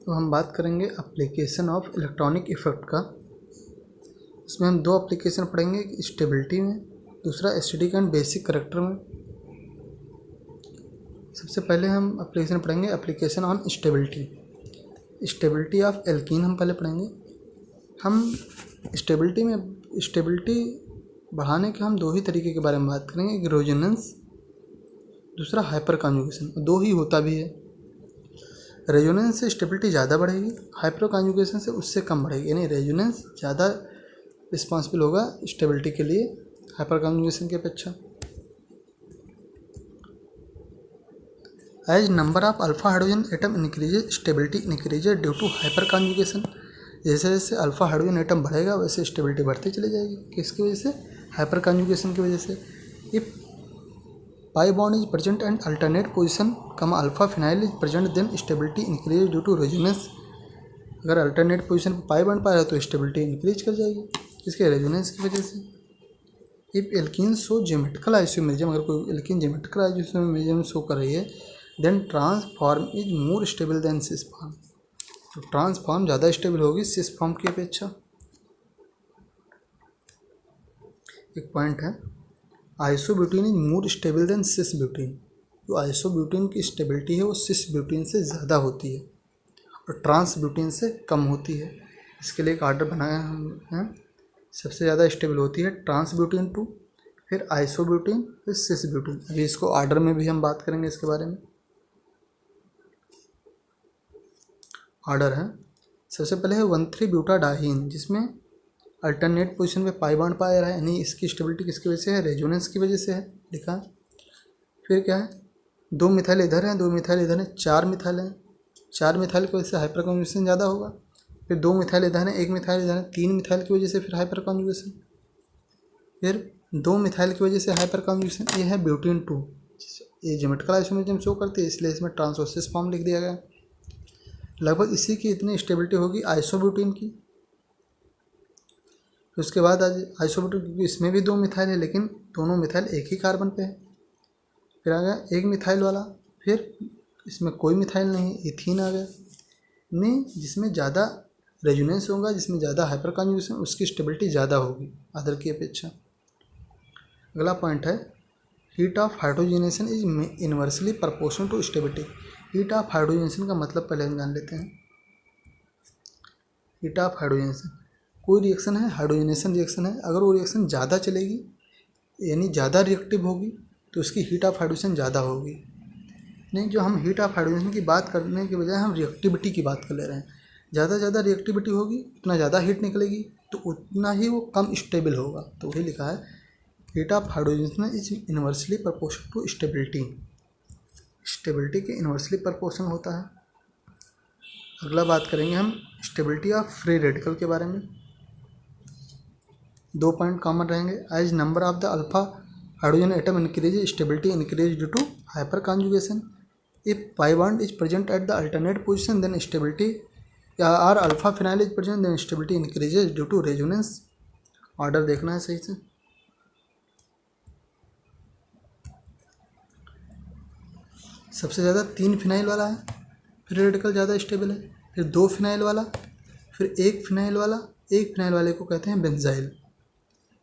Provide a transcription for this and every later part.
तो हम बात करेंगे एप्लीकेशन ऑफ इलेक्ट्रॉनिक इफेक्ट का। इसमें हम दो एप्लीकेशन पढ़ेंगे, स्टेबिलिटी में, दूसरा एसिडिक एंड बेसिक करैक्टर में। सबसे पहले हम एप्लीकेशन पढ़ेंगे application on stability. Stability of alkene हम पहले पढ़ेंगे। हम स्टेबिलिटी बढ़ाने के हम दो ही तरीके के बारे में बात करेंगे, एक रेजोनेंस, दूसरा हाइपर कॉन्जुगेशन। दो ही होता भी है। रेजोनेंस से स्टेबिलिटी ज़्यादा बढ़ेगी, हाइपर कॉन्जुगेशन से उससे कम बढ़ेगी। यानी रेजोनेंस ज़्यादा रिस्पॉन्सिबल होगा स्टेबिलिटी के लिए हाइपर कॉन्जुगेशन की अपेक्षा। As number of alpha hydrogen atom increases stability increases due to hyper conjugation. जैसे जैसे अल्फा हाइड्रोजन एटम बढ़ेगा वैसे स्टेबिलिटी बढ़ती चली जाएगी। किसकी वजह से? हाइपर कॉन्जुगेशन की वजह से। If pi bond is present and alternate position alpha phenyl is present then stability increase due to resonance. अगर अल्टरनेट पोजिशन पर पाई बॉन्ड पाया तो स्टेबिलिटी इंक्रीज कर जाएगी, इसके रेजोनेंस की वजह से। If alkene show geometrical isomerism, अगर कोई एल्कीन ज्योमेट्रिकल आइसोमेरिज्म शो कर रही है, then trans form is more stable than cis form. तो ट्रांसफॉर्म ज़्यादा स्टेबल होगी सिस फॉर्म की अपेक्षा। एक पॉइंट है, isobutene is more stable than cis butene. जो आइसोब्यूटीन की स्टेबिलिटी है वो सिस ब्यूटीन से ज़्यादा होती है और ट्रांस ब्यूटीन से कम होती है। इसके लिए एक आर्डर बनाया हम हैं। सबसे ज़्यादा स्टेबल होती है ट्रांस ब्यूटीन 2, फिर आइसोब्यूटीन, फिर सिस ब्यूटीन। अभी इसको आर्डर में भी हम बात करेंगे इसके बारे में। आर्डर है, सबसे पहले है 1,3 ब्यूटाडाइन, जिसमें अल्टरनेट पोजीशन पे पाई बॉन्ड पाया रहा है, यानी इसकी स्टेबिलिटी किसकी वजह से है? रेजोनेंस की वजह से है, लिखा। फिर क्या है, 2 मिथाइल इधर हैं, 2 मिथाइल इधर हैं, 4 मिथाइल हैं। 4 मिथाइल की वजह से हाइपर कॉन्जुगेशन ज़्यादा होगा। फिर 2 मिथाइल इधर हैं, 1 मिथाइल इधर है, 3 मिथाइल की वजह से फिर हाइपर कॉन्जुगेशन। फिर 2 मिथाइल की वजह से हाइपर कॉन्जुगेशन। ये है ब्यूटीन 2, ये ज्योमेट्रिकल आइसोमेरिज्म शो करती है, इसलिए इसमें ट्रांस और सिस फॉर्म लिख दिया गया। लगभग इसी की इतनी स्टेबिलिटी होगी आइसोब्यूटीन की। फिर उसके बाद आज आइसोब्यूटीन, क्योंकि इसमें भी 2 मिथाइल है लेकिन दोनों मिथाइल एक ही कार्बन पे है। फिर आ गया 1 मिथाइल वाला, फिर इसमें कोई मिथाइल नहीं, इथीन आ गया। नहीं, जिसमें ज़्यादा रेजोनेंस होगा, जिसमें ज़्यादा हाइपर कॉन्जुगेशन, उसकी स्टेबिलिटी ज़्यादा होगी अदर की अपेक्षा। अगला पॉइंट है, heat of hydrogenation is inversely proportional to stability. Heat of hydrogenation का मतलब पहले हम जान लेते हैं। हीट ऑफ हाइड्रोजनेशन, कोई रिएक्शन है, हाइड्रोजनेशन रिएक्शन है, अगर वो रिएक्शन ज़्यादा चलेगी यानी ज़्यादा रिएक्टिव होगी तो उसकी हीट ऑफ हाइड्रोजनेशन ज़्यादा होगी। नहीं, जो हम हीट ऑफ हाइड्रोजनेशन की बात करने के बजाय हम रिएक्टिविटी की बात कर ले रहे हैं। ज़्यादा रिएक्टिविटी होगी, उतना ज़्यादा हीट निकलेगी, तो उतना ही वो कम स्टेबल होगा। तो वही लिखा है, heat of hydrogenation is inversely proportional to stability. Stability के इनवर्सली प्रोपोर्शनल होता है। अगला बात करेंगे हम स्टेबिलिटी ऑफ फ्री रेडिकल के बारे में। 2 पॉइंट कॉमन रहेंगे। As number of the alpha hydrogen atom increase stability increase due to hyper conjugation. If pi bond is present at the alternate position then stability, या R alpha phenyl is present then stability increases due to resonance. Order देखना है सही से। सबसे ज़्यादा 3 phenyl वाला है, free radical ज़्यादा स्टेबल है। फिर 2 फिनाइल वाला, फिर 1 फिनाइल वाला। 1 फिनाइल वाले को कहते हैं बेंजाइल।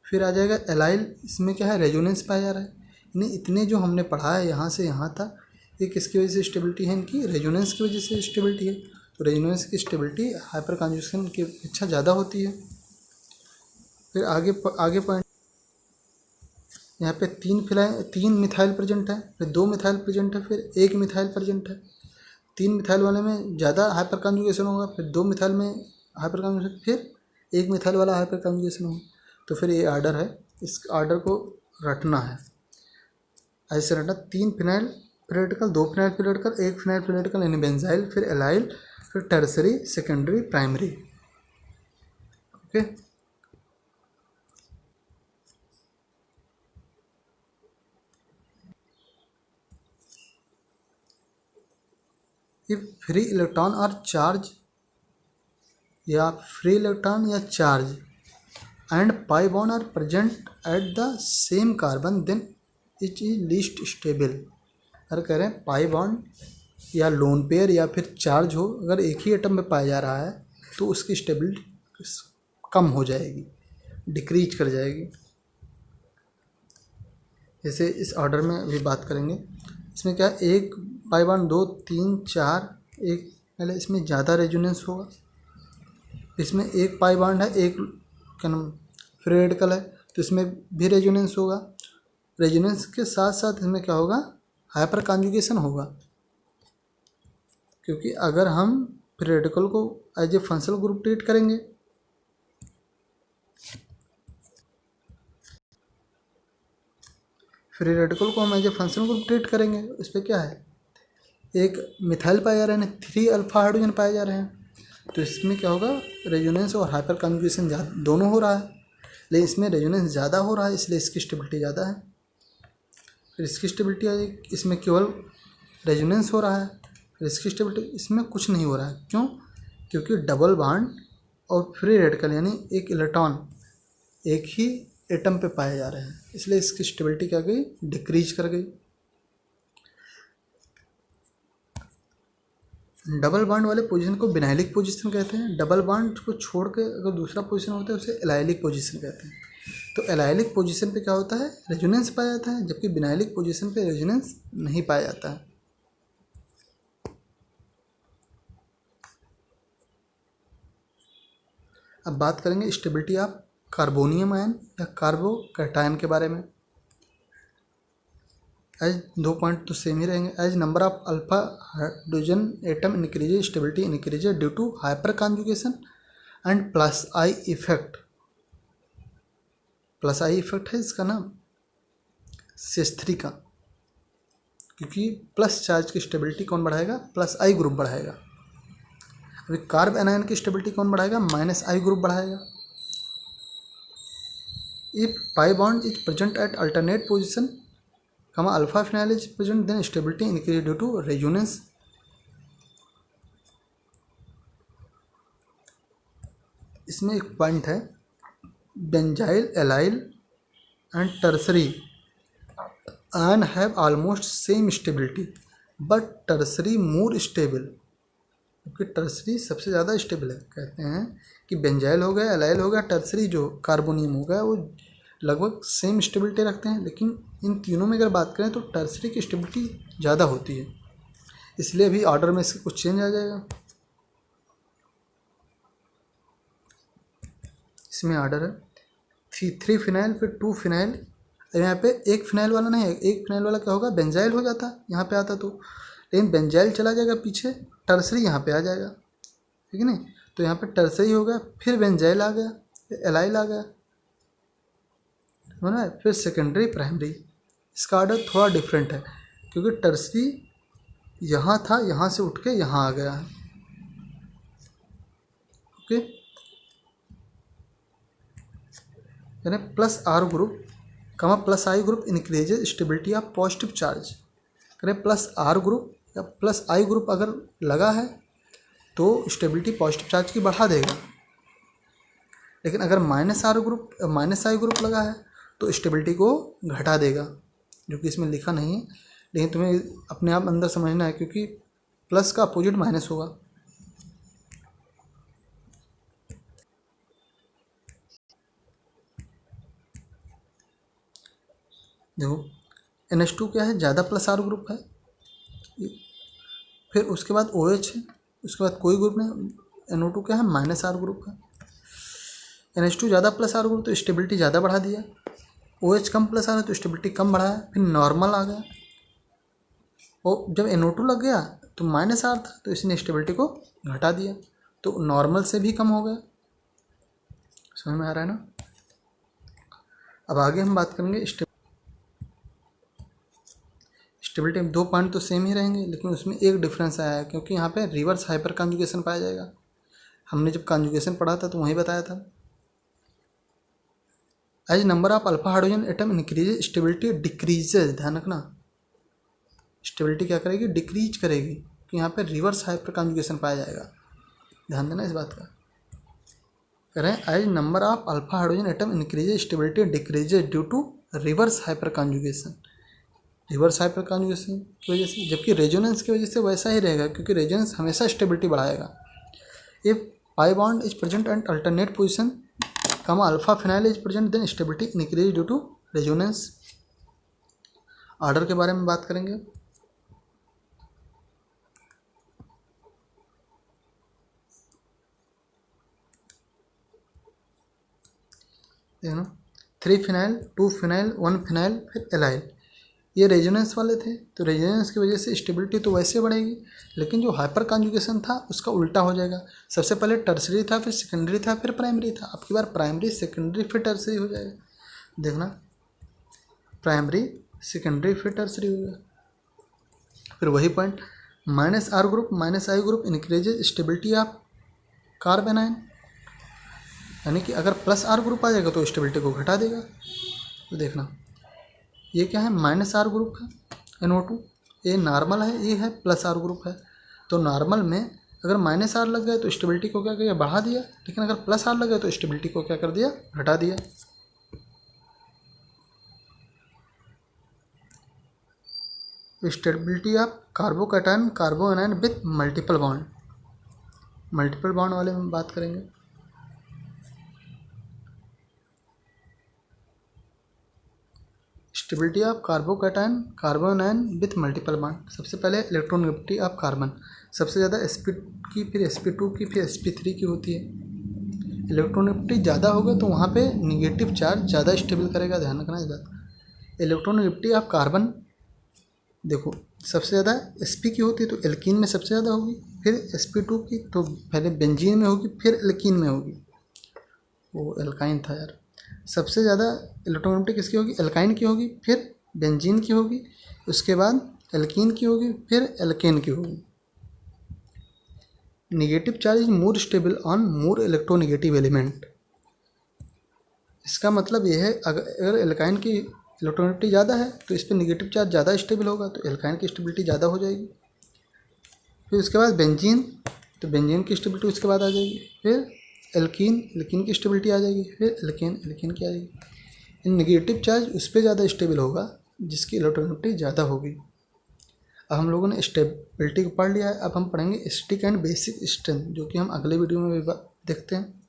फिर आ जाएगा एलाइल, इसमें क्या है? रेजोनेंस पाया जा रहा है। यानी इतने जो हमने पढ़ा है यहाँ से यहाँ तक, ये किसकी वजह से स्टेबिलिटी है? इनकी रेजोनेंस की वजह से स्टेबिलिटी है। तो रेजोनेंस की स्टेबिलिटी हाइपर कॉन्जुगेशन की अपेक्षा ज़्यादा होती है। फिर आगे पॉइंट, यहाँ पे 3 मिथाइल प्रेजेंट है, फिर 2 मिथाइल प्रेजेंट है, फिर 1 मिथाइल प्रेजेंट है। 3 मिथाइल वाले में ज़्यादा हाइपर कॉन्जुगेशन होगा, फिर 2 मिथाइल में हाइपर कॉन्जुगेशन, फिर 1 मिथाइल वाला हाइपर कॉन्जुगेशन होगा। तो फिर ये आर्डर है, इस आर्डर को रटना है, ऐसे रटना। 3 phenyl phenyl 2 phenyl phenyl 1 phenyl phenyl यानी बेंजाइल, फिर एलाइल, फिर tertiary, secondary, primary. Okay, if free electron और चार्ज, या फ्री इलेक्ट्रॉन या charge and pi bond are present at the same carbon then it is least stable. अगर कह रहे हैं पाई बॉन्ड या लोन पेयर या फिर चार्ज हो, अगर एक ही एटम में पाया जा रहा है तो उसकी स्टेबिलिटी कम हो जाएगी, डिक्रीज कर जाएगी। जैसे इस ऑर्डर में अभी बात करेंगे, इसमें क्या है, 1 पाई बॉन्ड 2 3 4, एक पहले इसमें ज़्यादा रेजोनेंस होगा। इसमें 1 पाई बॉन्ड है, एक क्या नाम फ्री रेडिकल है, तो इसमें भी रेजोनेंस होगा। रेजोनेंस के साथ साथ इसमें क्या होगा, हाइपर कॉन्जुगेशन होगा, क्योंकि अगर हम फ्री रेडिकल को as a functional group treat करेंगे, फ्री रेडिकल को हम as a functional group treat करेंगे, उस पर क्या है, एक मिथाइल पाया जा रहा है, 3 अल्फा हाइड्रोजन पाए जा रहे हैं, तो इसमें क्या होगा, रेजोनेंस और हाइपर कॉन्जुगेशन दोनों हो रहा है, लेकिन इसमें रेजोनेंस ज़्यादा हो रहा है, इसलिए इसकी स्टेबिलिटी ज़्यादा है। फिर इसकी स्टेबिलिटी आ जाएगी, इसमें केवल रेजोनेंस हो रहा है, फिर इसकी स्टेबिलिटी, इसमें कुछ नहीं हो रहा है। क्यों? क्योंकि डबल बॉन्ड और फ्री रेडिकल यानी एक इलेक्ट्रॉन एक ही एटम पे पाए जा रहे हैं, इसलिए इसकी स्टेबिलिटी क्या गई, डिक्रीज कर गई। डबल बॉन्ड वाले पोजीशन को विनाइलिक पोजीशन कहते हैं। डबल बॉन्ड को छोड़ के अगर दूसरा पोजीशन होता है उसे एलाइलिक पोजीशन कहते हैं। तो एलाइलिक पोजीशन पे क्या होता है, रेजोनेंस पाया जाता है, जबकि विनाइलिक पोजीशन पे रेजोनेंस नहीं पाया जाता है। अब बात करेंगे स्टेबिलिटी ऑफ कार्बोनियम आयन या कार्बोकैटायन के बारे में। एज 2 पॉइंट तो सेम ही रहेंगे। As number of alpha hydrogen atom increases, stability increases due to hyper conjugation and plus I effect. Plus I effect है इसका नाम CH3 का, क्योंकि प्लस चार्ज की स्टेबिलिटी कौन बढ़ाएगा, प्लस आई ग्रुप बढ़ाएगा। अभी कार्ब एनायन की स्टेबिलिटी कौन बढ़ाएगा, माइनस आई ग्रुप बढ़ाएगा। If pi bond is present at alternate position, alpha phenyl is present, then stability increase due to resonance. इसमें एक पॉइंट है, benzyl, allyl and tertiary ion have almost same stability but tertiary more stable, क्योंकि tertiary सबसे ज़्यादा stable है। कहते हैं कि बेंजाइल हो गया, एलाइल हो गया, टर्सरी जो कार्बोनियम हो गया, वो लगभग सेम स्टेबिलिटी रखते हैं, लेकिन इन तीनों में अगर बात करें तो टर्सरी की स्टेबिलिटी ज़्यादा होती है, इसलिए भी ऑर्डर में इसके कुछ चेंज आ जाएगा। इसमें ऑर्डर है 3 फिनाइल फिर 2 फिनाइल। यहाँ पे एक फिनाइल वाला नहीं है, एक फिनाइल वाला क्या होगा, बेंजाइल हो जाता, यहाँ पे आता तो, लेकिन बेंजाइल चला जाएगा पीछे, टर्सरी यहाँ पे आ जाएगा, ठीक है नहीं। तो यहाँ पे टर्सरी हो गया, फिर बेंजाइल आ गया, फिर एलाइल आ गया, है ना, फिर सेकेंडरी प्राइमरी। इसका ऑर्डर थोड़ा डिफरेंट है, क्योंकि टर्सरी यहाँ था, यहाँ से उठ के यहाँ आ गया है। ओके, यानी plus R group plus I group increases stability of positive charge. करें प्लस आर ग्रुप या प्लस आई ग्रुप अगर लगा है तो स्टेबिलिटी पॉजिटिव चार्ज की बढ़ा देगा, लेकिन अगर माइनस आई ग्रुप लगा है तो स्टेबिलिटी को घटा देगा, जो कि इसमें लिखा नहीं है, लेकिन तुम्हें अपने आप अंदर समझना है, क्योंकि प्लस का अपोजिट माइनस होगा। देखो NH2 क्या है, ज़्यादा प्लस आर ग्रुप है, फिर उसके बाद OH है, उसके बाद कोई ग्रुप नहीं। NO2 क्या है, माइनस आर ग्रुप है। NH2 ज़्यादा प्लस आर ग्रुप तो स्टेबिलिटी ज़्यादा बढ़ा दिया, OH कम प्लस आर है तो स्टेबिलिटी कम बढ़ाया, फिर नॉर्मल आ गया। और जब NO2 लग गया तो माइनस आर था, तो इसने स्टेबिलिटी को घटा दिया, तो नॉर्मल से भी कम हो गया। समझ में आ रहा है ना। अब आगे हम बात करेंगे स्टेबिलिटी में 2 पॉइंट तो सेम ही रहेंगे, लेकिन उसमें एक डिफरेंस आया है, क्योंकि यहाँ पे रिवर्स हाइपर कॉन्जुगेशन पाया जाएगा। हमने जब कॉन्जुगेशन पढ़ा था तो वहीं बताया था। As number of alpha hydrogen atom increases stability decreases, ध्यान रखना, स्टेबिलिटी क्या करेगी, डिक्रीज करेगी, कि यहाँ पे रिवर्स हाइपर कॉन्जुगेशन पाया जाएगा। ध्यान देना इस बात का। करें as number of alpha hydrogen atom increases stability decreases due to reverse hyper conjugation. Reverse hyper conjugation की वजह से, जबकि रेजोनेंस की वजह से वैसा ही रहेगा क्योंकि रेजोनेंस हमेशा स्टेबिलिटी बढ़ाएगा। If pi bond is present and alternate position alpha phenyl is present then stability increase due to resonance. Order के बारे में बात करेंगे। देखना 3 फिनाइल 2 फिनाइल 1 फिनाइल फिर एलाइल, ये रेजोनेंस वाले थे, तो रेजोनेंस की वजह से स्टेबिलिटी तो वैसे बढ़ेगी, लेकिन जो हाइपर कॉन्जुगेशन था उसका उल्टा हो जाएगा। सबसे पहले टर्सरी था, फिर सेकेंडरी था, फिर प्राइमरी था। अब की बार प्राइमरी सेकेंडरी फिर टर्सरी हो जाएगा। देखना प्राइमरी सेकेंडरी फिर टर्सरी हो जाएगा। फिर वही point minus R group minus I group increases stability of carbon ion, यानी कि अगर प्लस आर ग्रुप आ जाएगा तो स्टेबिलिटी को घटा देगा। तो देखना ये क्या है, माइनस आर ग्रुप है NO2, ये नॉर्मल है, ये है प्लस आर ग्रुप है। तो नॉर्मल में अगर माइनस आर लग गया तो स्टेबिलिटी को क्या किया, बढ़ा दिया, लेकिन अगर प्लस आर लग गया तो स्टेबिलिटी को क्या कर दिया, घटा दिया। Stability of carbocation carbanion with multiple bond, multiple bond वाले में बात करेंगे। Stability of carbocation carbanion with multiple bond. सबसे पहले इलेक्ट्रोनेगेटिविटी ऑफ कार्बन, सबसे ज़्यादा sp की, फिर sp2 की, फिर sp3 की होती है। इलेक्ट्रोनेगेटिविटी ज़्यादा होगा तो वहाँ पे निगेटिव चार्ज ज़्यादा स्टेबल करेगा, ध्यान रखना इस बात। इलेक्ट्रोनेगेटिविटी ऑफ कार्बन देखो सबसे ज़्यादा sp की होती है तो एल्कीन में सबसे ज़्यादा होगी, फिर sp2 की तो पहले बेंजीन में होगी, फिर एल्कीन में होगी, वो एल्काइन था यार। सबसे ज़्यादा इलेक्ट्रोनेगेटिविटी किसकी होगी, एल्काइन की होगी, फिर बेंजीन की होगी, उसके बाद एल्कीन की होगी, फिर एल्केन की होगी। Negative charge is more stable on more electronegative element. इसका मतलब ये है अगर एल्काइन की इलेक्ट्रोनेगेटिविटी ज़्यादा है तो इस पर नेगेटिव चार्ज ज़्यादा स्टेबल होगा, तो एल्काइन की स्टेबिलिटी ज़्यादा हो जाएगी। फिर उसके बाद बेंजीन, तो बेंजीन की स्टेबिलिटी उसके बाद आ जाएगी, फिर एल्कीन की स्टेबिलिटी आ जाएगी, फिर एल्केन की आ जाएगी। नेगेटिव चार्ज उस पर ज़्यादा स्टेबल होगा जिसकी इलेक्ट्रोनेगेटिविटी ज़्यादा होगी। अब हम लोगों ने स्टेबिलिटी को पढ़ लिया है, अब हम पढ़ेंगे स्टिक एंड बेसिक स्ट्रेंथ, जो कि हम अगले वीडियो में भी देखते हैं।